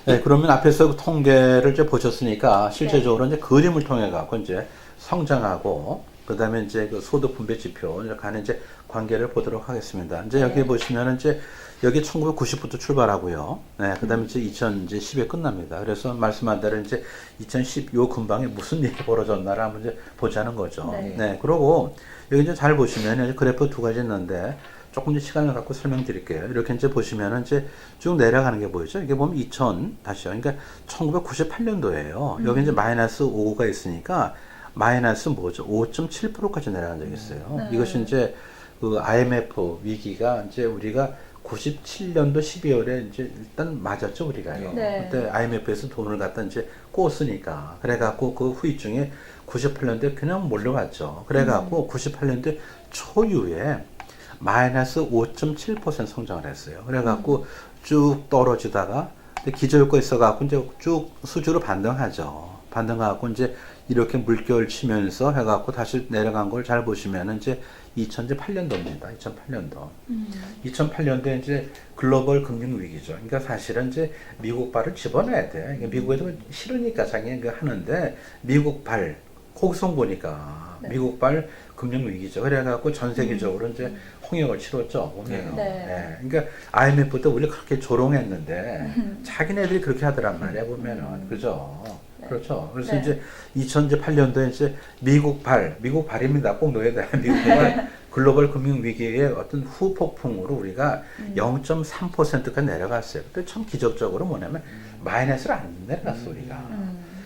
네, 그러면 앞에서 그 통계를 이제 보셨으니까 실제적으로 이제 그림을 통해 갖고 이제 성장하고 그다음에 이제 그 소득 분배 지표 이렇게 하는 이제 관계를 보도록 하겠습니다. 이제 여기 보시면은 이제 여기 1990부터 출발하고요. 네, 그다음에 이제 2010에 끝납니다. 그래서 말씀한 대로 이제 2010 요 근방에 무슨 일이 벌어졌나를 한번 이제 보자는 거죠. 네. 네, 그러고 여기 이제 잘 보시면 그래프 두 가지 있는데 조금 이제 시간을 갖고 설명드릴게요. 이렇게 이제 보시면은 이제 쭉 내려가는 게 보이죠? 이게 보면 2000 다시요. 그러니까 1998년도예요. 여기 이제 마이너스 5가 있으니까 마이너스 뭐죠? 5.7%까지 내려간 적이 있어요. 네. 이것이 이제 그 IMF 위기가 이제 우리가 97년도 12월에 이제 일단 맞았죠, 우리가요. 네. 그때 IMF에서 돈을 갖다 이제 꽂으니까. 그래갖고 그 후유증에 98년도에 그냥 몰려갔죠. 그래갖고 98년도 초유에 마이너스 5.7% 성장을 했어요. 그래갖고 쭉 떨어지다가 기저효과 있어갖고 이제 쭉 수주로 반등하죠. 반등하고 이제 이렇게 물결 치면서 해갖고 다시 내려간 걸 잘 보시면은 이제 2008년도입니다. 2008년도. 2008년도에 이제 글로벌 금융 위기죠. 그러니까 사실은 이제 미국 발을 집어넣어야 돼. 그러니까 미국에도 싫으니까 자기는 그 하는데 미국 발 거기서 보니까 네. 미국 발 금융 위기죠. 그래갖고 전 세계적으로 이제 홍역을 치렀죠. 보면. 네. 그러니까 IMF 때 우리 그렇게 조롱했는데 자기네들이 그렇게 하더란 말이야 보면은 그죠. 네. 그렇죠. 그래서 네. 이제 2008년도에 이제 미국 발입니다. 꼭 넣어야 돼. 미국 발 글로벌 금융 위기의 어떤 후폭풍으로 우리가 0.3%가 내려갔어요. 그때 참 기적적으로 뭐냐면 마이너스를 안 내려갔어 우리가.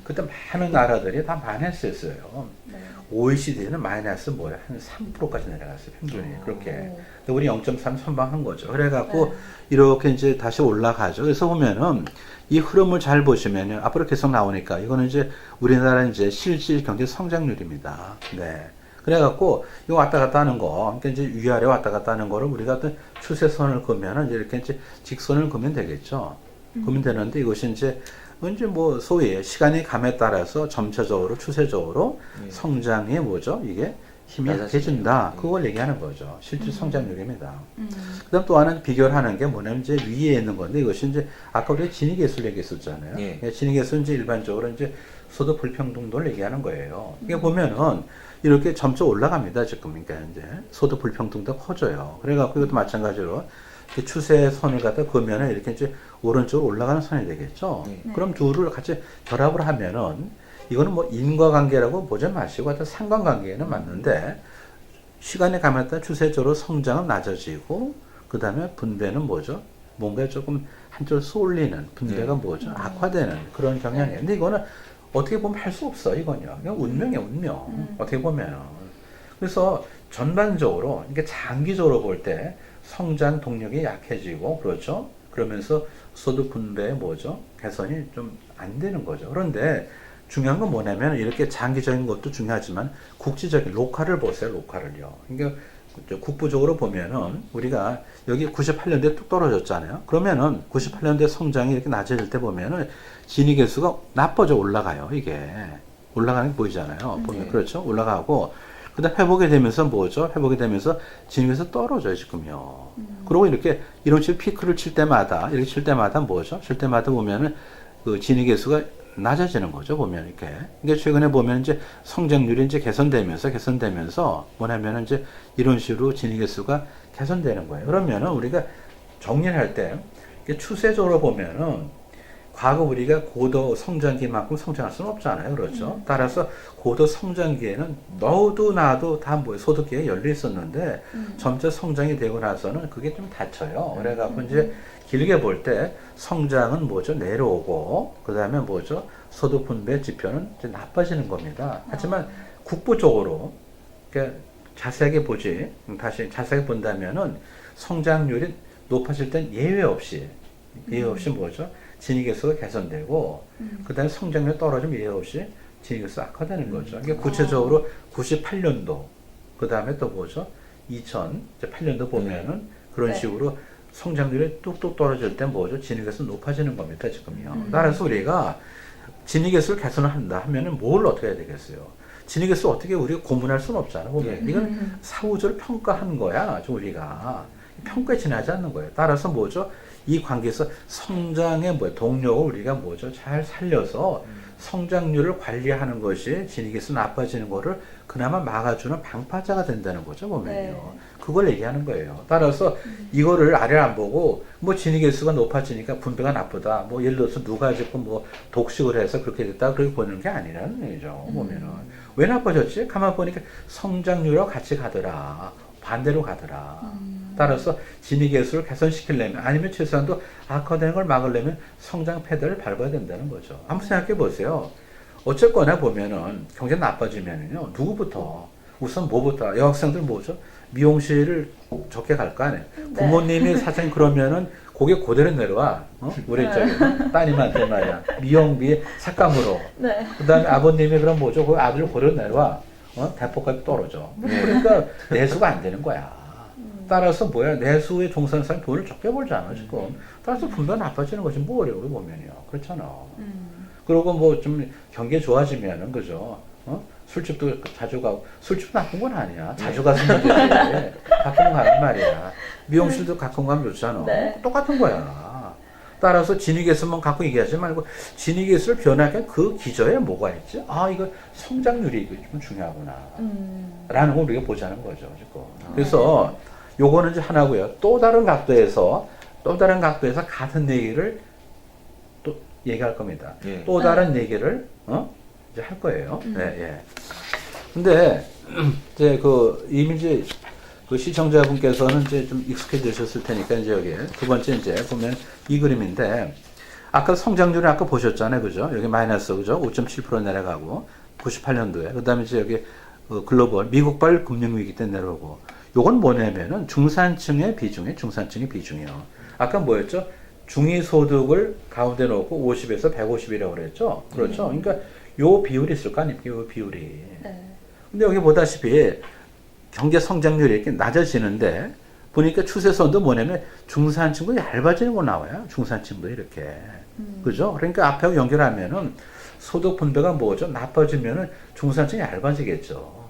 그때 많은 나라들이 다 마이너스였어요. 네. OECD는 마이너스 뭐야 한 3%까지 내려갔어요 평균이 그렇게. 근데 우리 0.3 선방한 거죠. 그래갖고 이렇게 이제 다시 올라가죠. 그래서 보면은 이 흐름을 잘 보시면요 앞으로 계속 나오니까 이거는 이제 우리나라 이제 실질 경제 성장률입니다. 네. 그래갖고 이거 왔다 갔다 하는 거, 그러니까 이제 위아래 왔다 갔다 하는 거를 우리가 어떤 추세선을 그으면은 이렇게 이제 직선을 그으면 되겠죠. 그으면 되는데 이것이 이제 뭐 소위 시간이 감에 따라서 점차적으로 추세적으로 성장이 뭐죠? 이게 힘이 약해진다. 그걸 얘기하는 거죠. 실질 성장률입니다. 그다음 또 하나는 비교를 하는 게 뭐냐면 이제 위에 있는 건데 이것이 이제 아까 우리가 진위계수 얘기했었잖아요. 예. 진위계수는 이제 일반적으로 이제 소득 불평등도를 얘기하는 거예요. 이게 보면은 이렇게 점차 올라갑니다. 지금 그러니까 이제 소득 불평등도 커져요. 그래갖고 이것도 마찬가지로 이렇게 추세선을 갖다 그으면은 이렇게 이제 오른쪽으로 올라가는 선이 되겠죠. 네. 그럼 둘을 같이 결합을 하면은 이거는 뭐 인과관계라고 보지 마시고 어떤 상관관계에는 맞는데 시간이 가면 따라 추세적으로 성장은 낮아지고 그 다음에 분배는 뭐죠? 뭔가 조금 한쪽 쏠리는 분배가 뭐죠? 악화되는 그런 경향이에요. 근데 이거는 어떻게 보면 할 수 없어 이건요. 그냥 운명이에요, 운명. 어떻게 보면. 그래서 전반적으로 이게 장기적으로 볼 때 성장 동력이 약해지고 그렇죠. 그러면서 소득 분배의 뭐죠? 개선이 좀 안 되는 거죠. 그런데 중요한 건 뭐냐면 이렇게 장기적인 것도 중요하지만 국지적인 로컬을 보세요. 로컬을요. 그러니까 국부적으로 보면은 우리가 여기 98년도에 뚝 떨어졌잖아요. 그러면은 98년도에 성장이 이렇게 낮아질 때 보면은 진위계수가 나빠져 올라가요. 이게 올라가는 게 보이잖아요. 보면 그렇죠. 올라가고 그다음 회복이 되면서 뭐죠? 회복이 되면서 진위계수 떨어져요 지금요. 그리고 이렇게 이런 식으로 피크를 칠 때마다 이렇게 칠 때마다 뭐죠? 칠 때마다 보면은 그 진위계수가 낮아지는 거죠, 보면 이렇게. 그러니까 최근에 보면 이제 성장률이 이제 개선되면서 뭐냐면은 이제 이런 식으로 진위계수가 개선되는 거예요. 그러면은 우리가 정리를 할 때 추세적으로 보면은 과거 우리가 고도 성장기만큼 성장할 수는 없잖아요. 그렇죠? 따라서 고도 성장기에는 너도 나도 다 뭐 소득기가 열려 있었는데 점차 성장이 되고 나서는 그게 좀 닫혀요. 그래갖고 이제 길게 볼 때 성장은 뭐죠? 내려오고 그 다음에 뭐죠? 소득 분배 지표는 이제 나빠지는 겁니다. 하지만 국부적으로 그러니까 자세하게 보지 다시 자세하게 본다면은 성장률이 높아질 땐 예외 없이 뭐죠? 진위계수가 개선되고 그 다음에 성장률이 떨어지면 예외 없이 진위계수가 악화되는 거죠. 그러니까 구체적으로 98년도 그 다음에 또 뭐죠? 2008년도 보면은 그런 식으로 성장률이 뚝뚝 떨어질 때 뭐죠? 진위계수는 높아지는 겁니다. 지금요. 따라서 우리가 진위계수를 개선을 한다 하면은 뭘 어떻게 해야 되겠어요? 진위계수 어떻게 우리가 고문할 수는 없잖아. 보면 이건 사후적으로 평가한 거야. 우리가 평가에 지나지 않는 거예요. 따라서 뭐죠? 이 관계에서 성장의 동력을 우리가 잘 살려서 성장률을 관리하는 것이 진위계수 나빠지는 거를 그나마 막아주는 방파제가 된다는 거죠, 보면요. 네. 그걸 얘기하는 거예요. 따라서 이거를 아래를 안 보고 진위계수가 높아지니까 분배가 나쁘다. 예를 들어서 누가 지금 독식을 해서 그렇게 됐다. 그렇게 보는 게 아니라는 얘기죠, 보면은. 왜 나빠졌지? 가만 보니까 성장률하고 같이 가더라. 반대로 가더라. 따라서 진위계수를 개선시키려면 아니면 최소한도 악화되는 걸 막으려면 성장 페달을 밟아야 된다는 거죠. 한번 생각해 보세요. 어쨌거나 보면은 경제 나빠지면은요, 누구부터? 우선 뭐부터? 여학생들 뭐죠? 미용실을 적게 갈 거 아니에요. 부모님이 사실 그러면은 고개 그대로 내려와. 우리 따님한테 말이야. 미용비 삭감으로. 네. 그 다음에 아버님이 그럼 뭐죠? 그 아들을 그대로 내려와. 대폭까지 떨어져. 그러니까 내수가 안 되는 거야. 따라서 내수에 종사하는 사람이 돈을 적게 벌잖아, 지금. 따라서 분배가 나빠지는 것이 뭐 어려워, 보면요. 그렇잖아. 그리고 좀 경기 좋아지면은, 그죠? 술집도 자주 가고, 술집 나쁜 건 아니야. 자주 가서 문제지. 가끔 가는 말이야. 미용실도 가끔 가면 좋잖아. 네. 똑같은 거야. 따라서 진위계수만 갖고 얘기하지 말고, 진위계수를 변하게 그 기저에 뭐가 있지? 이거 성장률이 좀 중요하구나. 라는 걸 우리가 보자는 거죠, 지금. 그래서 요거는 이제 하나고요. 또 다른 각도에서 같은 얘기를 또 얘기할 겁니다. 예. 또 다른 얘기를, 이제 할 거예요. 네, 예. 근데, 이제 이미 이제 시청자분께서는 이제 좀 익숙해지셨을 테니까 이제 여기 두 번째 이제 보면 이 그림인데, 아까 성장률이 아까 보셨잖아요. 그죠? 여기 마이너스, 그죠? 5.7% 내려가고, 98년도에. 그 다음에 이제 여기 글로벌, 미국발 금융위기 때 내려오고, 요건 뭐냐면은 중산층의 비중이요. 아까 뭐였죠? 중위소득을 가운데 놓고 50에서 150이라고 그랬죠? 그렇죠? 그러니까 요 비율이 있을 거 아닙니까? 요 비율이. 네. 근데 여기 보다시피 경제 성장률이 이렇게 낮아지는데 보니까 추세선도 뭐냐면 중산층도 얇아지는 거 나와요. 중산층도 이렇게. 그죠? 그러니까 앞하고 연결하면은 소득 분배가 뭐죠? 나빠지면은 중산층이 얇아지겠죠.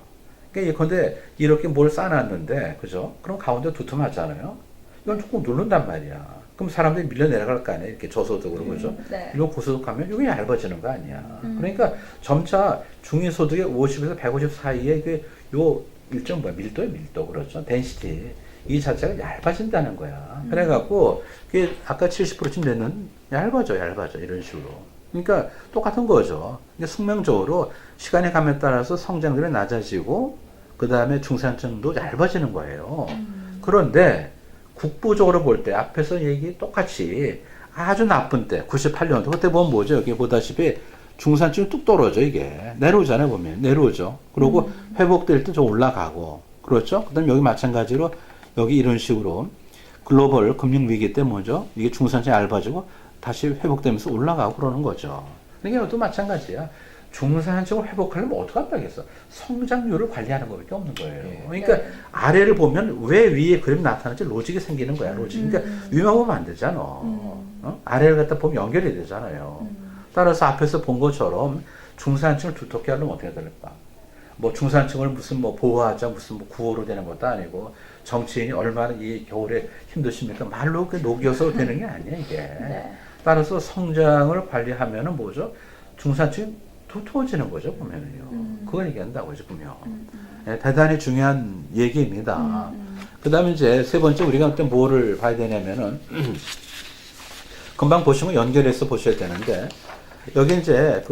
그러니까 예컨대 이렇게 뭘 쌓아놨는데, 그죠? 그럼 가운데 두툼하잖아요. 이건 조금 누른단 말이야. 그럼 사람들이 밀려 내려갈 거 아니에요? 이렇게 저소득으로, 그죠? 네. 이거 고소득하면 이게 얇아지는 거 아니야. 그러니까 점차 중위소득의 50에서 150 사이에 요 일정 밀도예요, 밀도. 그렇죠? 덴시티. 이 자체가 얇아진다는 거야. 그래갖고, 그게 아까 70%쯤 되는 얇아져. 이런 식으로. 그러니까 똑같은 거죠. 그러니까 숙명적으로 시간이 감에 따라서 성장률이 낮아지고, 그 다음에 중산층도 얇아지는 거예요. 그런데, 국부적으로 볼 때 앞에서 얘기 똑같이 아주 나쁜 때 98년도 그때 보면 뭐죠? 여기 보다시피 중산층이 뚝 떨어져 이게 내려오잖아요 보면 내려오죠. 그리고 회복될 때 좀 올라가고 그렇죠. 그다음 여기 마찬가지로 여기 이런 식으로 글로벌 금융 위기 때 뭐죠? 이게 중산층이 얇아지고 다시 회복되면서 올라가고 그러는 거죠. 그러니까 이것도 마찬가지야. 중산층을 회복하려면 어떻게 한다겠어? 성장률을 관리하는 것밖에 없는 거예요. 그러니까 아래를 보면 왜 위에 그림이 나타나는지 로직이 생기는 거야. 로직. 그러니까 위만 보면 안 되잖아. 아래를 갖다 보면 연결이 되잖아요. 따라서 앞에서 본 것처럼 중산층을 두텁게 하려면 어떻게 될까? 중산층을 무슨 보호하자 무슨 구호로 되는 것도 아니고 정치인이 얼마나 이 겨울에 힘드십니까? 말로 녹여서 되는 게 아니야 이게. 네. 따라서 성장을 관리하면은 뭐죠? 중산층이 두터워지는 거죠, 보면은요. 그걸 얘기한다고, 지금요. 네, 대단히 중요한 얘기입니다. 그 다음에 이제 세 번째, 우리가 그때 뭐를 봐야 되냐면은, 금방 보시면 연결해서 보셔야 되는데, 여기 이제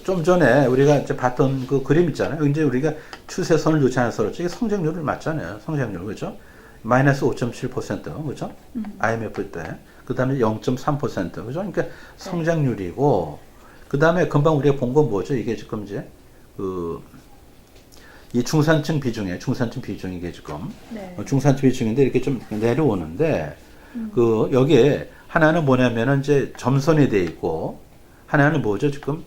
좀 전에 우리가 이제 봤던 그 그림 있잖아요. 이제 우리가 추세선을 놓지 않아서 그렇죠. 이게 성장률을 맞잖아요. 성장률, 그죠? 마이너스 5.7%, 그죠? IMF 때. 그 다음에 0.3%, 그죠? 그러니까 성장률이고, 그 다음에 금방 우리가 본 건 뭐죠? 이게 지금 이제, 이 중산층 비중이 이게 지금, 중산층 비중인데 이렇게 좀 내려오는데, 여기에 하나는 뭐냐면은 이제 점선이 돼 있고, 하나는 뭐죠? 지금?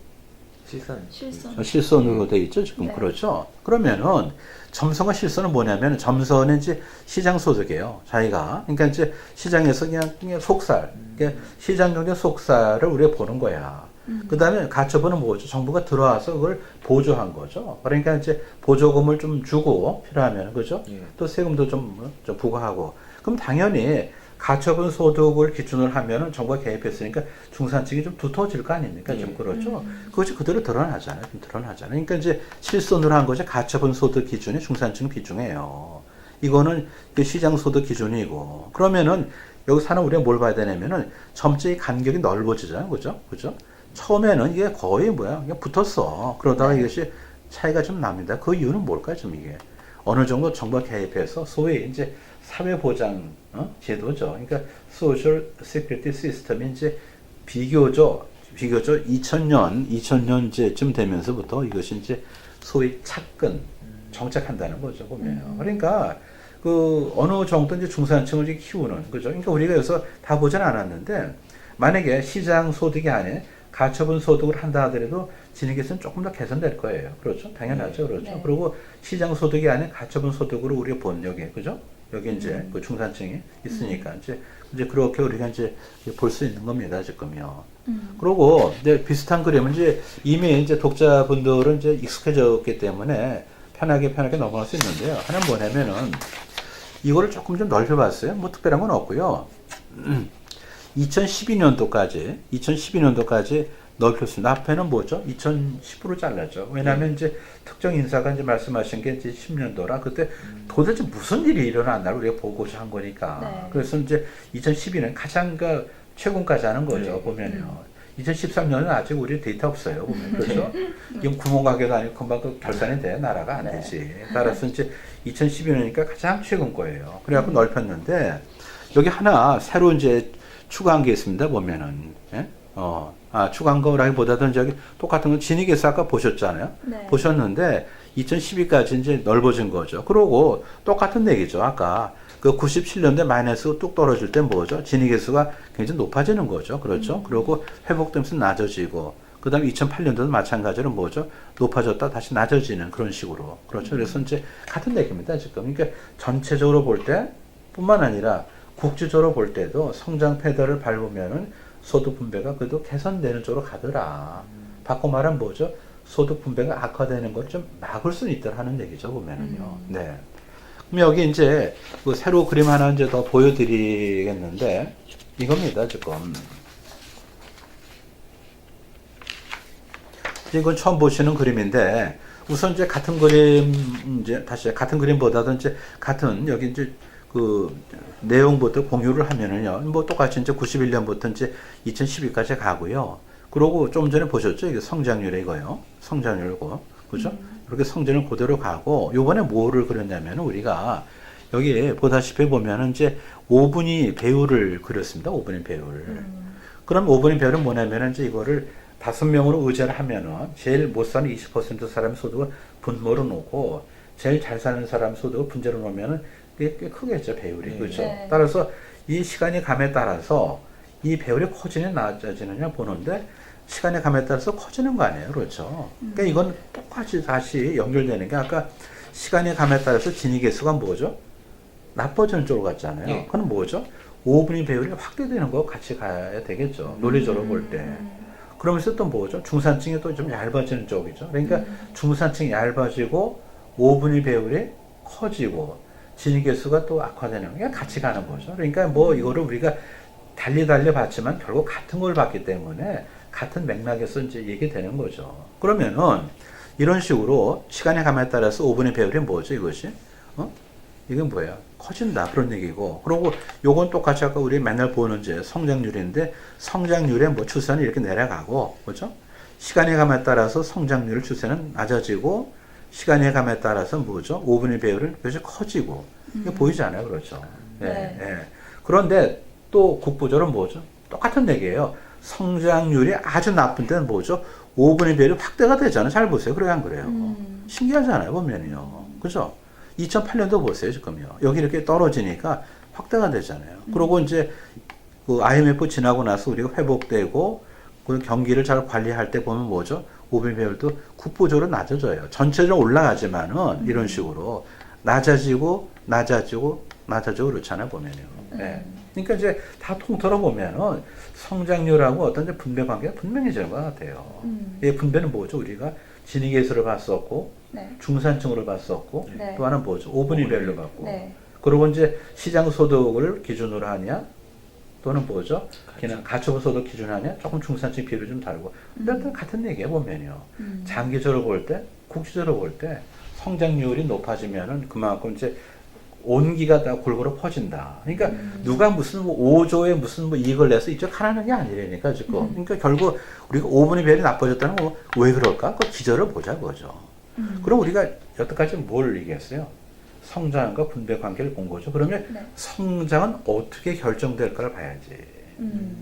실선으로 돼 있죠? 지금. 네. 그렇죠? 그러면은, 점선과 실선은 뭐냐면, 점선은 이제 시장 소득이에요. 자기가. 그러니까 이제 시장에서 그냥 속살, 그러니까 시장 경제 속살을 우리가 보는 거야. 그 다음에 가처분은 뭐죠? 정부가 들어와서 그걸 보조한 거죠. 그러니까 이제 보조금을 좀 주고 필요하면, 그죠? 또 세금도 좀 부과하고. 그럼 당연히 가처분 소득을 기준으로 하면은 정부가 개입했으니까 중산층이 좀 두터워질 거 아닙니까? 좀 그렇죠. 그것이 그대로 드러나잖아요. 좀 드러나잖아요. 그러니까 이제 실손으로 한 것이 가처분 소득 기준이 중산층 비중이에요. 이거는 시장 소득 기준이고, 그러면은 여기서 하나 우리가 뭘 봐야 되냐면은 점차의 간격이 넓어지잖아요. 그죠? 그죠? 처음에는 이게 거의 뭐야? 그냥 붙었어. 그러다가 이것이 차이가 좀 납니다. 그 이유는 뭘까요? 좀 이게. 어느 정도 정부가 개입해서 소위 이제 사회보장 제도죠. 그러니까 소셜 세큐리티 시스템이 이제 비교적 2000년쯤 되면서부터 이것이 이제 소위 착근 정착한다는 거죠. 보면요. 그러니까 그 어느 정도 이제 중산층을 이제 키우는 거죠. 그러니까 우리가 여기서 다 보진 않았는데 만약에 시장 소득이 아닌 가처분 소득을 한다 하더라도 진익에서는 조금 더 개선될 거예요. 그렇죠? 당연하죠. 그렇죠. 네. 그리고 시장 소득이 아닌 가처분 소득으로 우리가 본 여기, 그죠? 여기 이제 그 중산층이 있으니까 이제 그렇게 우리가 이제 볼 수 있는 겁니다. 지금요. 그리고 이제 비슷한 그림은 이제 이미 이제 독자분들은 이제 익숙해졌기 때문에 편하게 넘어갈 수 있는데요. 하나는 뭐냐면은 이거를 조금 좀 넓혀봤어요. 뭐 특별한 건 없고요. 2012년도까지 넓혔습니다. 앞에는 뭐죠? 2010으로 잘랐죠. 왜냐하면 이제 특정 인사가 이제 말씀하신 게 이제 10년도라 그때 도대체 무슨 일이 일어났나를 우리가 보고자 한 거니까. 네. 그래서 이제 2012년 가장 그 최근까지 하는 거죠. 보면요. 2013년은 아직 우리 데이터 없어요. 보면. 그렇죠? 이건 구멍가게도 아니고 금방 그 결산이 돼. 나라가 안 되지. 따라서 이제 2012년이니까 가장 최근 거예요. 그래갖고 넓혔는데 여기 하나 새로 이제 추가한 게 있습니다. 보면은. 예? 추가한 거라기보다는 저기 똑같은 건 진익에서 아까 보셨잖아요. 네. 보셨는데 2012까지 이제 넓어진 거죠. 그러고 똑같은 얘기죠. 아까 그 97년대 마이너스 뚝 떨어질 때 뭐죠? 진익계수가 굉장히 높아지는 거죠. 그렇죠? 그리고 회복되면서 낮아지고, 그 다음에 2008년도도 마찬가지로 뭐죠? 높아졌다 다시 낮아지는 그런 식으로. 그렇죠? 그래서 이제 같은 얘기입니다. 지금. 그러니까 전체적으로 볼 때 뿐만 아니라 국지적으로 볼 때도 성장 페달을 밟으면은 소득 분배가 그래도 개선되는 쪽으로 가더라. 바꿔 말하면 뭐죠? 소득 분배가 악화되는 걸 좀 막을 수는 있더라 하는 얘기죠. 보면은요. 네. 그럼 여기 이제 그 새로 그림 하나 이제 더 보여드리겠는데 이겁니다. 지금. 이건 처음 보시는 그림인데 우선 이제 같은 그림 이제 다시 같은 그림보다도 이제 같은 여기 이제 그 내용부터 공유를 하면은요, 뭐 똑같이 이제 91년부터 이제 2012까지 가고요. 그러고 좀 전에 보셨죠? 이게 성장률에 이거요. 성장률고, 그죠? 이렇게 성장을 그대로 가고, 요번에 뭐를 그렸냐면 우리가 여기 보다시피 보면은 이제 5분위 배율을 그렸습니다. 5분위 배율. 그럼 5분위 배율은 뭐냐면은 이제 이거를 5명으로 의제를 하면은 제일 못 사는 20% 사람의 소득을 분모로 놓고 제일 잘 사는 사람 소득을 분재로 놓으면은 꽤 크겠죠, 배율이. 그렇죠? 네. 따라서 이 시간이 감에 따라서 이 배율이 커지느냐 낮아지느냐 보는데 시간의 감에 따라서 커지는 거 아니에요. 그렇죠? 그러니까 이건 똑같이 다시 연결되는 게 아까 시간의 감에 따라서 진위계수가 뭐죠? 나빠지는 쪽으로 갔잖아요. 네. 그건 뭐죠? 5분위 배율이 확대되는 거 같이 가야 되겠죠. 논리적으로 볼 때. 그러면서 또 뭐죠? 중산층이 또 좀 얇아지는 쪽이죠. 그러니까 중산층이 얇아지고 5분위 배율이 커지고 진위계수가 또 악화되는 게 같이 가는 거죠. 그러니까 뭐 이거를 우리가 달리 봤지만 결국 같은 걸 봤기 때문에 같은 맥락에서 이제 얘기되는 거죠. 그러면은 이런 식으로 시간의 감에 따라서 5분의 배율이 뭐죠, 이것이? 이건 뭐예요? 커진다 그런 얘기고. 그리고 요건 똑같이 아까 우리 맨날 보는 이제 성장률인데 성장률의 뭐 추세는 이렇게 내려가고, 그렇죠? 시간의 감에 따라서 성장률 추세는 낮아지고 시간의 감에 따라서 뭐죠? 5분의 배율은 그것이 커지고. 이게 보이잖아요. 그렇죠? 네. 예. 그런데 또 국부적으로 뭐죠? 똑같은 얘기예요. 성장률이 아주 나쁜 데는 뭐죠? 5분의 배율이 확대가 되잖아요. 잘 보세요. 그래, 안 그래요? 신기하잖아요. 보면요. 그죠? 2008년도 보세요. 지금요. 여기 이렇게 떨어지니까 확대가 되잖아요. 그리고 이제 그 IMF 지나고 나서 우리가 회복되고 그 경기를 잘 관리할 때 보면 뭐죠? 5분의 배율도 국부적으로 낮아져요. 전체적으로 올라가지만은 이런 식으로 낮아지고 그렇잖아요. 보면요. 네. 그러니까 이제 다 통틀어 보면은 성장률하고 어떤 이제 분배 관계가 분명해지는 것 같아요. 이 분배는 뭐죠? 우리가 진위계수를 봤었고, 네. 중산층으로 봤었고, 네. 또 하나는 뭐죠? 5분위 배율로 봤고. 네. 그리고 이제 시장 소득을 기준으로 하냐, 또는 뭐죠? 그냥 가처분 소득 기준으로 하냐, 조금 중산층 비율이 좀 다르고. 근데 같은 얘기에 보면요. 장기적으로 볼 때, 국지적으로 볼 때 성장률이 높아지면은 그만큼 이제 온기가 다 골고루 퍼진다. 그러니까 누가 무슨 뭐 5조에 무슨 뭐 이익을 내서 이쪽 하라는 게 아니라니까 지금. 그러니까 결국 우리가 5분의 별이 나빠졌다는 거 왜 그럴까? 그 기저를 보자 그거죠. 그럼 우리가 여태까지 뭘 얘기했어요? 성장과 분배 관계를 본 거죠. 그러면 네. 성장은 어떻게 결정될까를 봐야지.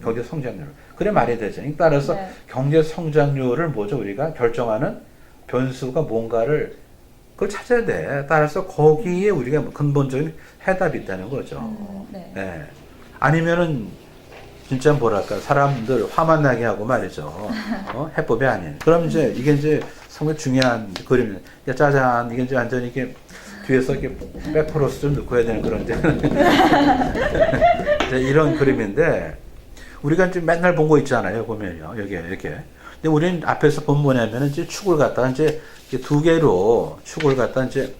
경제 성장률. 그래 말이 되죠. 따라서 네. 경제 성장률을 뭐죠? 우리가 결정하는 변수가 뭔가를 그걸 찾아야 돼. 따라서 거기에 우리가 근본적인 해답이 있다는 거죠. 네. 예. 아니면은 진짜 뭐랄까 사람들 화만 나게 하고 말이죠. 해법이 아닌. 그럼 이제 이게 이제 상당히 중요한 그림이에요. 야 짜잔 이게 이제 완전히 이게 뒤에서 이렇게 백프로스 좀 넣고 해야 되는 그런 이제 이런 그림인데 우리가 이제 맨날 본 거 있잖아요. 보면요. 여기 이렇게. 근데 우리는 앞에서 보면 뭐냐면 이제 축을 갖다가 이제 두 개로 축을 갖다 이제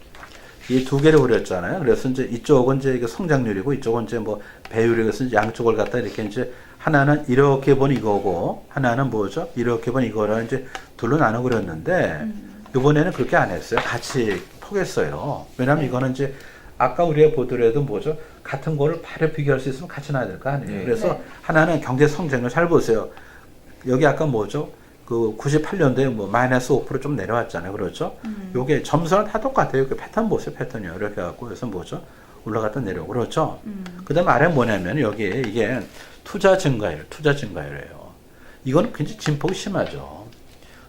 이 두 개를 그렸잖아요. 그래서 이제 이쪽은 이제 이게 성장률이고 이쪽은 이제 뭐 배율이 그래서 양쪽을 갖다 이렇게 이제 하나는 이렇게 본 이거고 하나는 뭐죠? 이렇게 본 이거를 이제 둘로 나눠 그렸는데 이번에는 그렇게 안 했어요. 같이 포개했어요. 왜냐면 이거는 이제 아까 우리가 보더라도 뭐죠? 같은 거를 바로 비교할 수 있으면 같이 놔야 될 거 아니에요. 네. 그래서 네. 하나는 경제 성장률 잘 보세요. 여기 아까 뭐죠? 그 98년도에 뭐 마이너스 5%좀 내려왔잖아요. 그렇죠? 요게 점수는 다 똑같아요. 그 패턴 보세요. 패턴이요. 이렇게 갖고 그래서 뭐죠? 올라갔다 내려오고 그렇죠? 그다음 아래 뭐냐면 여기 이게 투자 증가율이에요. 이건 굉장히 진폭이 심하죠.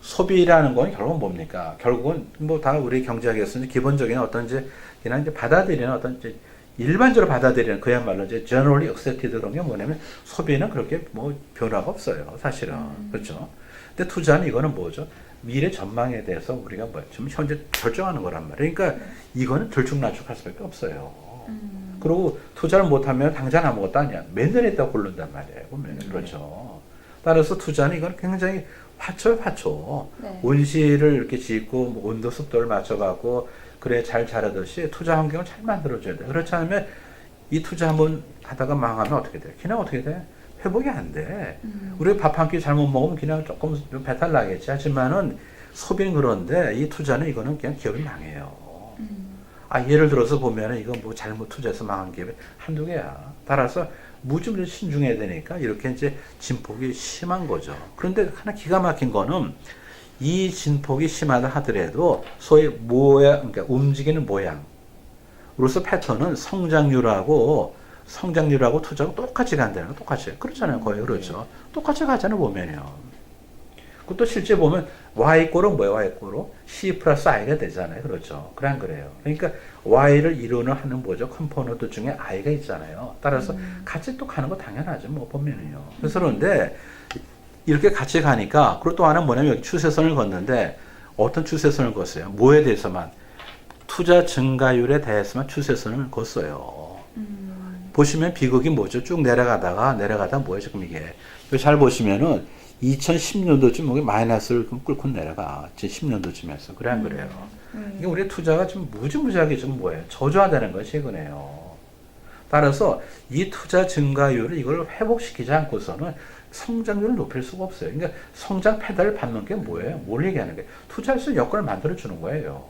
소비라는 건 결국은 뭡니까? 결국은 뭐 다 우리 경제학에서는 기본적인 어떤 이제 그냥 이제 받아들이는 어떤 이제 일반적으로 받아들이는 그야말로 이제 generally accepted 그런 게 뭐냐면 소비는 그렇게 뭐 변화가 없어요. 사실은. 그렇죠? 근데 투자는 이거는 뭐죠? 미래 전망에 대해서 우리가 뭐 지금 현재 결정하는 거란 말이에요. 그러니까 이거는 들쭉날쭉할 수밖에 없어요. 그리고 투자를 못하면 당장 아무것도 아니야. 맨날 있다 고른단 말이에요. 보면 그렇죠. 따라서 투자는 이건 굉장히 화초. 네. 온실을 이렇게 짓고 뭐 온도 습도를 맞춰가고 그래 잘 자라듯이 투자 환경을 잘 만들어줘야 돼. 그렇지 않으면 이 투자 한번 하다가 망하면 어떻게 돼? 그냥 어떻게 돼? 회복이 안 돼. 우리 밥 한 끼 잘못 먹으면 그냥 조금 좀 배탈 나겠지. 하지만은 소비는 그런데 이 투자는 이거는 그냥 기업이 망해요. 예를 들어서 보면은 이거 뭐 잘못 투자해서 망한 기업이 한두 개야. 따라서 무지무지 신중해야 되니까 이렇게 이제 진폭이 심한 거죠. 그런데 하나 기가 막힌 거는 이 진폭이 심하다 하더라도 소위 그러니까 움직이는 모양으로서 패턴은 성장률하고 투자하고 똑같이 간다는 거 똑같이. 그렇잖아요. 거의 그렇죠. 똑같이 가잖아요. 보면요. 그것도 실제 보면 Y꼴은 뭐예요? Y꼴로 C 플러스 I가 되잖아요. 그렇죠. 그래 안 그래요? 그러니까 Y를 이루는 하는 뭐죠? 컴포넌트 중에 I가 있잖아요. 따라서 같이 또 가는 거 당연하죠. 뭐 보면은요. 그래서 그런데 이렇게 같이 가니까 그리고 또 하나 뭐냐면 여기 추세선을 걷는데 어떤 추세선을 걷어요? 뭐에 대해서만? 투자 증가율에 대해서만 추세선을 걷어요. 보시면 비극이 뭐죠? 쭉 내려가다 뭐예요? 지금 이게. 잘 보시면은 2010년도쯤 여기 마이너스를 뚫고 내려가. 10년도쯤에서. 그래 안 그래요? 이게 우리 투자가 지금 무지무지하게 지금 뭐예요? 저조하다는 거예요. 최근에요. 따라서 이 투자 증가율을 이걸 회복시키지 않고서는 성장률을 높일 수가 없어요. 그러니까 성장 페달을 밟는 게 뭐예요? 뭘 얘기하는 게 투자할 수 있는 여건을 만들어 주는 거예요.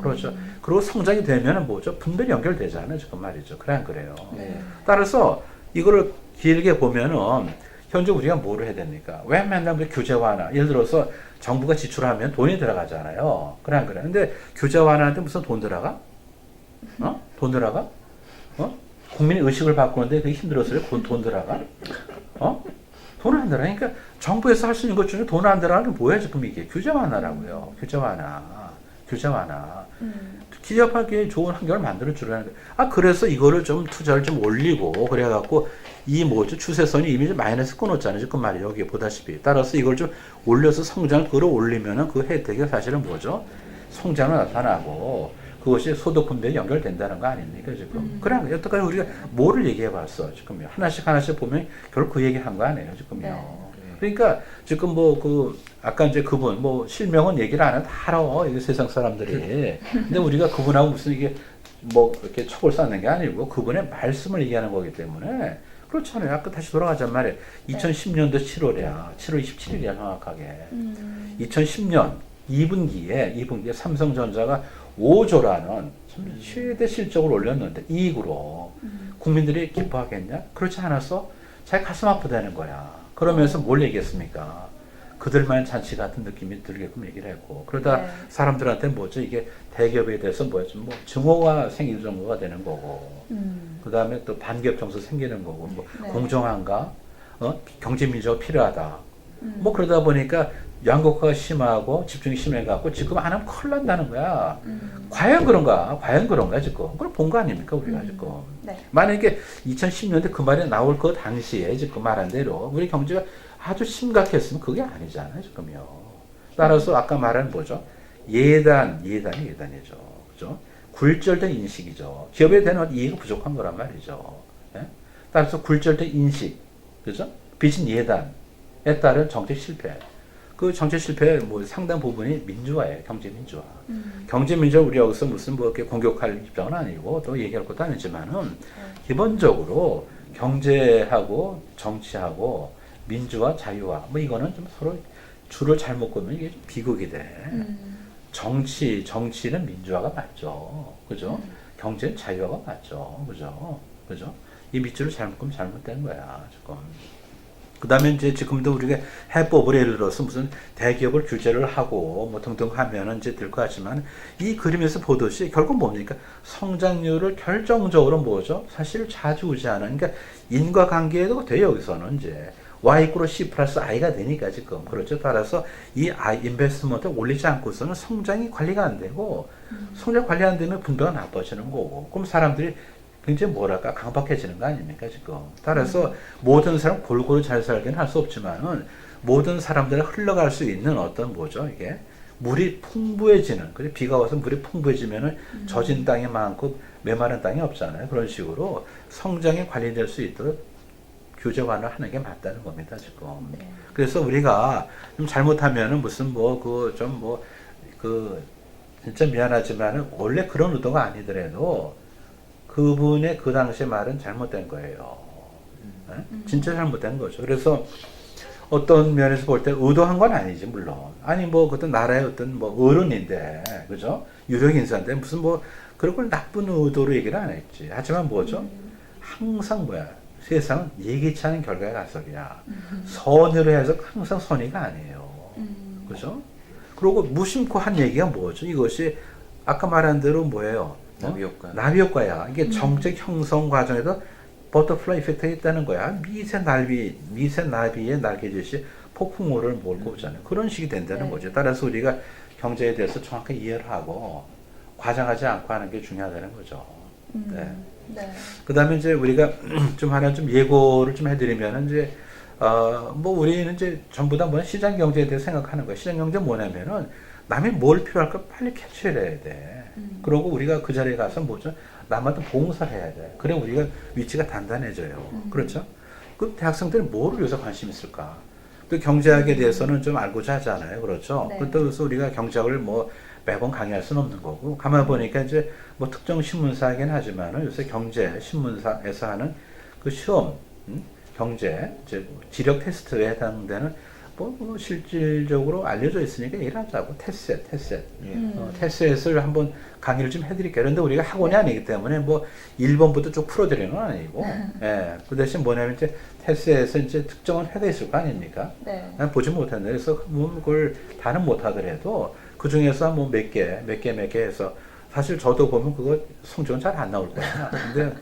그렇죠. 그리고 성장이 되면은 뭐죠? 분별이 연결되잖아요. 지금 말이죠. 그래 안 그래요? 네. 따라서 이거를 길게 보면은 현재 우리가 뭐를 해야 됩니까? 왜 맨날 우리 규제 완화? 예를 들어서 정부가 지출하면 돈이 들어가잖아요. 그래 안 그래? 근데 규제 완화하는데 무슨 돈 들어가? 돈 들어가? 국민의 의식을 바꾸는데 그게 힘들었어요? 돈 들어가? 돈 안 들어가. 그러니까 정부에서 할 수 있는 것 중에 돈 안 들어가는 게 뭐야 지금 이게? 규제 완화라고요. 규제 완화. 기업하기에 좋은 환경을 만들어 주라는 거예요. 그래서 이거를 좀 투자를 좀 올리고 그래갖고 이 뭐죠? 추세선이 이미 마이너스 끊었잖아요. 지금 말이에요. 여기 보다시피. 따라서 이걸 좀 올려서 성장을 끌어올리면은 그 혜택이 사실은 뭐죠? 성장은 나타나고 그것이 소득 분배에 연결된다는 거 아닙니까, 지금? 그래, 여태까지 우리가 뭐를 얘기해 봤어, 지금요. 하나씩 보면 결국 그 얘기 한 거 아니에요, 지금요. 네. 그러니까 지금 뭐 아까 이제 그분 실명은 얘기를 안 해도 다 알아, 이게 세상 사람들이. 근데 우리가 그분하고 무슨 이게 뭐 이렇게 촉을 쌓는 게 아니고 그분의 말씀을 얘기하는 거기 때문에 그렇잖아요. 아까 다시 돌아가자면 말이에요. 2010년도 7월이야. 7월 27일이야 정확하게. 2010년 2분기에 삼성전자가 5조라는 최대 실적을 올렸는데 이익으로 국민들이 기뻐하겠냐? 그렇지 않아서 자기 가슴 아프다는 거야. 그러면서 뭘 얘기했습니까? 그들만 잔치 같은 느낌이 들게끔 얘기를 했고 그러다 네. 사람들한테 뭐죠? 이게 대기업에 대해서 뭐였죠? 뭐 증오가 생길 정도가 되는 거고 그 다음에 또 반기업 정서 생기는 거고 뭐 네. 공정한가? 경제 민주화가 필요하다. 뭐 그러다 보니까 양극화가 심하고 집중이 심해갖고 지금 안 하면 큰일 난다는 거야. 과연 그런가? 과연 그런가 지금? 그걸 본 거 아닙니까 우리가 지금? 네. 만약에 2010년대 그 말이 나올 그 당시에 지금 말한 대로 우리 경제가 아주 심각했으면 그게 아니잖아요 지금요. 따라서 아까 말한 뭐죠? 예단이죠. 그죠? 굴절된 인식이죠. 기업에 대한 이해가 부족한 거란 말이죠. 예? 따라서 굴절된 인식, 그죠? 빚은 예단에 따른 정책 실패. 그 정책 실패의 뭐 상당 부분이 민주화예요. 경제 민주화. 경제 민주화 우리 여기서 무슨 뭐 이렇게 공격할 입장은 아니고 또 얘기할 것도 아니지만은 기본적으로 경제하고 정치하고 민주화, 자유화 뭐 이거는 좀 서로 줄을 잘못 끄면 이게 좀 비극이 돼. 정치는 민주화가 맞죠. 그죠? 경제는 자유화가 맞죠. 그죠? 이 밑줄을 잘못 끄면 잘못된 거야, 지금. 그 다음에 이제 지금도 우리가 해법을 예를 들어서 무슨 대기업을 규제를 하고 뭐 등등 하면은 이제 될 것 같지만 이 그림에서 보듯이 결국 뭡니까? 성장률을 결정적으로 뭐죠? 사실 좌지우지하는, 그러니까 인과관계도 돼요, 여기서는 이제. Y 이퀄 C 플러스 I가 되니까 지금. 그렇죠. 따라서 이 인베스트먼트를 올리지 않고서는 성장이 관리가 안 되고, 성장 관리 안 되면 분배가 나빠지는 거고, 그럼 사람들이 굉장히 뭐랄까 강박해지는 거 아닙니까 지금. 따라서 모든 사람 골고루 잘 살기는 할 수 없지만은 모든 사람들이 흘러갈 수 있는 어떤 뭐죠 이게 물이 풍부해지는, 그래 비가 와서 물이 풍부해지면은 젖은 땅이 많고 메마른 땅이 없잖아요. 그런 식으로 성장이 관리될 수 있도록 규제관을 하는 게 맞다는 겁니다 지금. 네. 그래서 우리가 좀 잘못하면은 무슨 뭐 그 좀 뭐 그 진짜 미안하지만은 원래 그런 의도가 아니더라도 그분의 그 당시 말은 잘못된 거예요. 네? 진짜 잘못된 거죠. 그래서 어떤 면에서 볼 때 의도한 건 아니지, 물론. 아니, 뭐, 어떤 나라의 어떤 뭐 어른인데, 그죠? 유력 인사인데, 무슨 뭐, 그런 걸 나쁜 의도로 얘기를 안 했지. 하지만 뭐죠? 항상 뭐야. 세상은 예기치 않은 결과의 가설이야. 선으로 해서 항상 선의가 아니에요. 그죠? 그리고 무심코 한 얘기가 뭐죠? 이것이 아까 말한 대로 뭐예요? 나비 효과야. 이게 정책 형성 과정에도 버터플라이 이펙트가 있다는 거야. 미세 나비의 날개짓이 폭풍우를 몰고 오잖아요. 그런 식이 된다는 거죠. 따라서 우리가 경제에 대해서 정확히 이해를 하고 과장하지 않고 하는 게 중요하다는 거죠. 네. 네. 그 다음에 이제 우리가 좀 하나 좀 예고를 좀 해드리면 이제 뭐 우리는 이제 전부 다 뭐 시장 경제에 대해서 생각하는 거야. 시장 경제 뭐냐면은 남이 뭘 필요할까 빨리 캐치해야 돼. 그러고 우리가 그 자리에 가서 뭐죠? 남한테 봉사를 해야 돼. 그래 우리가 위치가 단단해져요. 그렇죠? 그 대학생들이 뭐를 요새 관심 있을까? 또 경제학에 대해서는 좀 알고자 하잖아요. 그렇죠? 네. 그래서 우리가 경제학을 뭐 매번 강의할 수는 없는 거고, 가만 보니까 이제 뭐 특정 신문사이긴 하지만은 요새 경제 신문사에서 하는 그 시험, 경제, 이제 지력 테스트에 해당되는 뭐 실질적으로 알려져 있으니까 일하자고. 테스셋. 테스셋을 한번 강의를 좀 해드릴게요. 그런데 우리가 학원이 아니기 때문에 뭐 1번부터 쭉 풀어드리는 건 아니고, 예. 그 대신 뭐냐면 이제 테스셋에서 이제 특정한 회가 있을 거 아닙니까? 네. 난 보지 못했는데, 그래서 뭐 그걸 다는 못하더라도 그 중에서 뭐 몇 개 해서 사실 저도 보면 그거 성적은 잘 안 나올 거야. 근데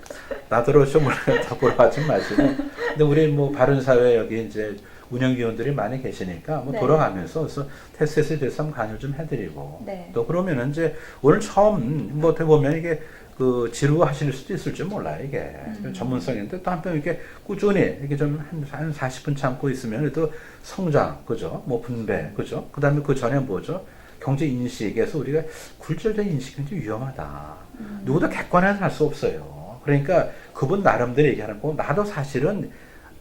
나더러 좀 다 보러 하지 마시고. 근데 우리 뭐 바른사회 여기 이제 운영위원들이 많이 계시니까 뭐 네. 돌아가면서 그래서 테스트에 대해서 한번 강의를 좀 해드리고 네. 또 그러면은 이제 오늘 처음 뭐 어떻게 보면 이게 그 지루하실 수도 있을 줄 몰라요 이게 전문성인데 또 한편 이렇게 꾸준히 이렇게 좀 한 40분 참고 있으면 또 성장 그죠 뭐 분배 그죠 그다음에 그 전에 뭐죠 경제 인식에서 우리가 굴절된 인식이 굉장히 위험하다. 누구도 객관해서 할 수 없어요. 그러니까 그분 나름대로 얘기하는 거 나도 사실은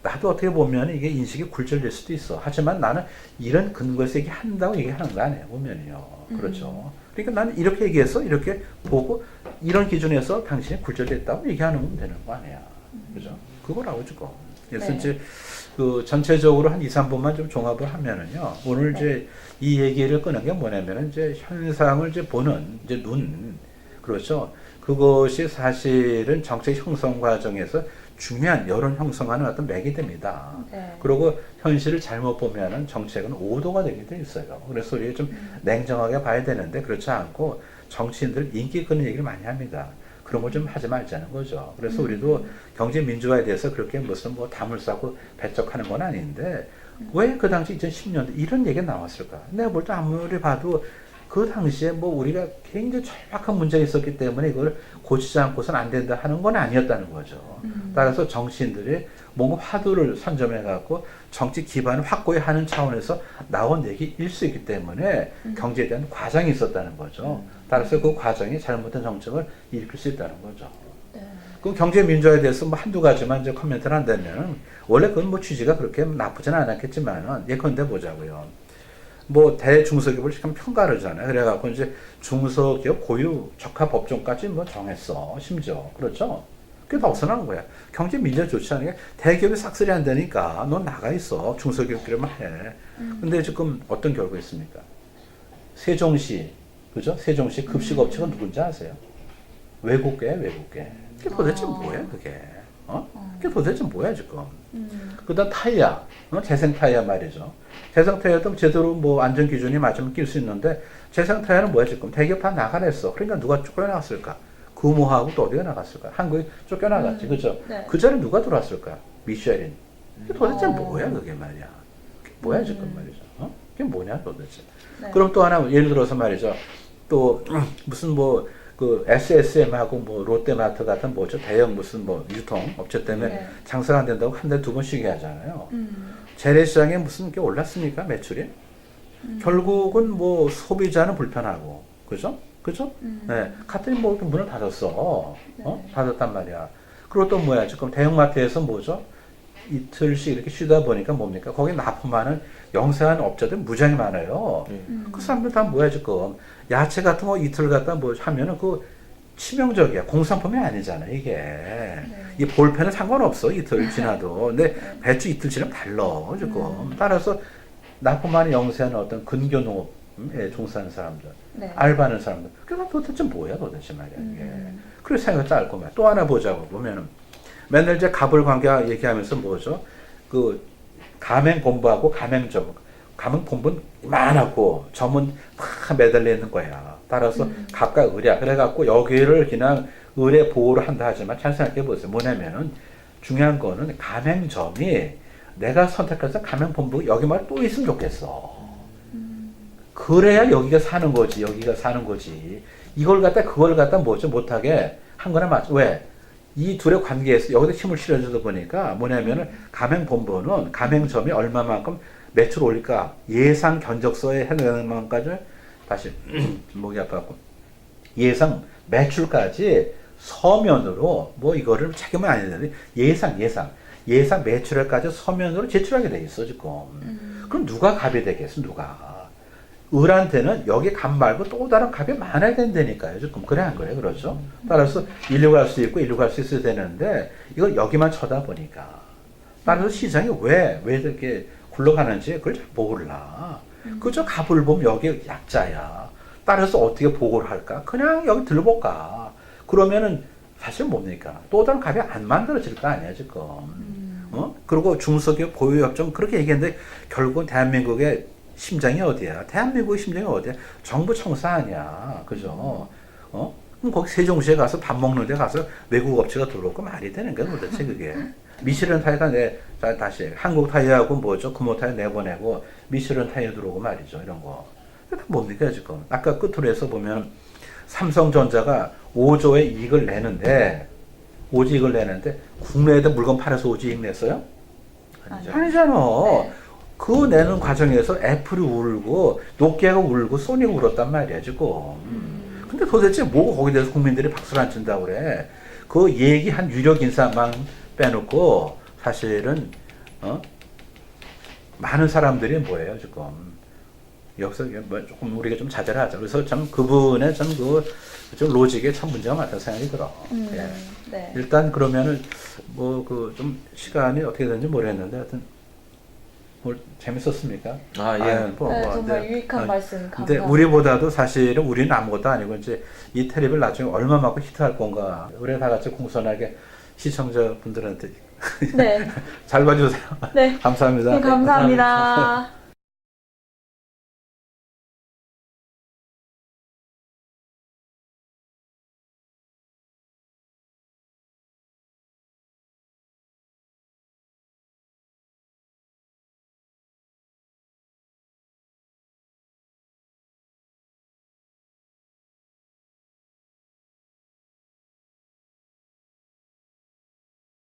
나도 어떻게 보면 이게 인식이 굴절될 수도 있어. 하지만 나는 이런 근거에서 얘기한다고 얘기하는 거 아니에요. 보면요. 그렇죠. 그러니까 나는 이렇게 얘기해서 이렇게 보고 이런 기준에서 당신이 굴절됐다고 얘기하는 되는 거 아니야. 그죠? 그거라고 지금. 그래서 네. 이제 그 전체적으로 한 2, 3분만 좀 종합을 하면은요. 오늘 네. 이제 이 얘기를 꺼낸 게 뭐냐면은 이제 현상을 이제 보는 이제 눈. 그렇죠. 그것이 사실은 정책 형성 과정에서 중요한 여론 형성하는 어떤 맥이 됩니다. 네. 그리고 현실을 잘못 보면은 정책은 오도가 되게 돼 있어요. 그래서 우리가 좀 냉정하게 봐야 되는데 그렇지 않고 정치인들 인기 끄는 얘기를 많이 합니다. 그런 걸 좀 하지 말자는 거죠. 그래서 우리도 경제 민주화에 대해서 그렇게 무슨 뭐 담을 쌓고 배척하는 건 아닌데 왜 그 당시 2010년대 이런 얘기가 나왔을까? 내가 볼 때 아무리 봐도 그 당시에 뭐 우리가 굉장히 절박한 문제가 있었기 때문에 이걸 고치지 않고서는 안 된다 하는 건 아니었다는 거죠. 따라서 정치인들이 뭔가 화두를 선점해 갖고 정치 기반을 확고히 하는 차원에서 나온 얘기일 수 있기 때문에 경제에 대한 과정이 있었다는 거죠. 따라서 그 과정이 잘못된 정책을 일으킬 수 있다는 거죠. 네. 그 경제 민주화에 대해서 뭐 한두 가지만 이제 코멘트를 한다면 원래 그건 뭐 취지가 그렇게 나쁘지는 않았겠지만은 예컨대 보자고요. 뭐 대중소기업을 지금 평가하잖아요. 그래갖고 이제 중소기업 고유 적합 법정까지 뭐 정했어. 심지어 그렇죠. 그게 다 없어나는 거야. 경제 민주화 좋지 않으니까 대기업이 싹쓸이 한다니까 넌 나가 있어. 중소기업끼리만 해. 근데 지금 어떤 결과 있습니까? 세종시 그죠? 세종시 급식업체가 누군지 아세요? 외국계. 그게 도대체 뭐야 그게? 그게 도대체 뭐야 지금? 그다음 타이어, 재생 타이어 말이죠. 재생 타이어도 제대로 뭐 안전 기준이 맞으면 낄 수 있는데 재생 타이어는 뭐야 지금? 대기업 다 나가냈어. 그러니까 누가 쫓겨나갔을까? 근무하고 또 어디가 나갔을까? 한국이 쫓겨나갔지, 그죠? 네. 그 자리에 누가 들어왔을까? 미쉐린. 그게 도대체 뭐야 그게 말이야? 그게 뭐야 지금 말이죠? 그게 뭐냐 도대체? 네. 그럼 또 하나 예를 들어서 말이죠. 또 무슨 뭐 그 SSM하고 뭐 롯데마트 같은 뭐죠 대형 무슨 뭐 유통 업체 때문에 네. 장사가 안 된다고 한 달에 두 번 쉬게 하잖아요. 재래시장에 무슨 게 올랐습니까 매출이? 결국은 뭐 소비자는 불편하고 그죠? 네, 갔더니 뭐 이렇게 문을 닫았어. 닫았단 말이야. 그리고 또 뭐야 지금 대형마트에서 뭐죠? 이틀씩 이렇게 쉬다 보니까 뭡니까? 거기 납품하는 영세한 업자들 무지하게 많아요. 그 사람들 다 뭐야 지금 야채 같은 거 이틀 갖다 뭐 하면은 그 치명적이야. 공산품이 아니잖아 이게. 이 볼펜은 상관없어 이틀 지나도. 근데 배추 이틀 지나면 달라 지금. 따라서 납품하는 영세한 어떤 근교농업에 종사하는 사람들, 네. 알바하는 사람들. 그게 도대체 뭐야 도대체 말이야 이게. 그래서 생각 짧고 말. 또 하나 보자고 보면은. 맨날 이제 갑을 관계 얘기하면서 뭐죠? 그 가맹본부하고 가맹점. 가맹본부는 많았고 점은 막 매달려 있는 거야. 따라서 각각 의뢰. 그래갖고 여기를 그냥 의뢰 보호를 한다 하지만 잘 생각해 보세요. 뭐냐면은 중요한 거는 가맹점이 내가 선택해서 가맹본부 여기만 또 있으면 좋겠어. 그래야 여기가 사는 거지. 여기가 사는 거지. 이걸 갖다 그걸 갖다 뭐죠? 못하게 한 거나 맞죠. 왜? 이 둘의 관계에서 여기다 힘을 실어주다 보니까 뭐냐면은 가맹본부는 가맹점이 얼마만큼 매출 올릴까 예상 견적서에 해내는 만큼까지 다시 목이 아파갖고 예상 매출까지 서면으로 뭐 이거를 책임은 안 되는데 예상 매출까지 서면으로 제출하게 돼 있어 지금. 그럼 누가 갑이 되겠어 누가? 을한테는 여기 갑 말고 또 다른 갑이 많아야 된다니까요. 지금 그래 한 거예요. 그렇죠? 따라서 일로 갈 수 있고 일로 갈 수 있어야 되는데 이걸 여기만 쳐다보니까 따라서 시장이 왜 이렇게 굴러가는지 그걸 잘 몰라. 그저 갑을 보면 여기 약자야. 따라서 어떻게 보고를 할까? 그냥 여기 들어볼까? 그러면은 사실 뭡니까? 또 다른 갑이 안 만들어질 거 아니야 지금. 그리고 중소기업 보유협정 그렇게 얘기했는데 결국은 대한민국의 심장이 어디야? 대한민국의 심장이 어디야? 정부 청사 아니야. 그죠? 그럼 거기 세종시에 가서 밥 먹는 데 가서 외국 업체가 들어오고 말이 되는 거야 도대체 그게. 미쉐린 타이어가 다시 한국 타이어하고 뭐죠? 금호 타이어 내보내고 미쉐린 타이어 들어오고 말이죠. 이런 거. 다 뭡니까 지금? 아까 끝으로 해서 보면 삼성전자가 5조의 이익을 내는데 국내에다 물건 팔아서 5조 이익 냈어요? 아니잖아. 네. 그 내는 과정에서 애플이 울고 노키아가 울고 소니가 울었단 말이야 지금. 근데 도대체 뭐 거기에 대해서 국민들이 박수를 안 친다고 그래. 그 얘기한 유력 인사만 빼놓고 사실은 많은 사람들이 뭐예요 지금 여기서 뭐 조금 우리가 좀 자제를 하자. 그래서 참 그분의 참 좀 로직에 참 문제가 많다는 생각이 들어. 예. 네. 일단 그러면은 뭐 그 좀 시간이 어떻게 되는지 모르겠는데 하여튼 뭐 재밌었습니까? 아, 예. 네, 정말 유익한 말씀 근데 감사합니다. 우리보다도 사실은 우리는 아무것도 아니고 이제 이 텔레비를 나중에 얼마만큼 히트할 건가. 우리 다 같이 공손하게 시청자분들한테 네. 잘 봐주세요. 네. 감사합니다. 네, 감사합니다.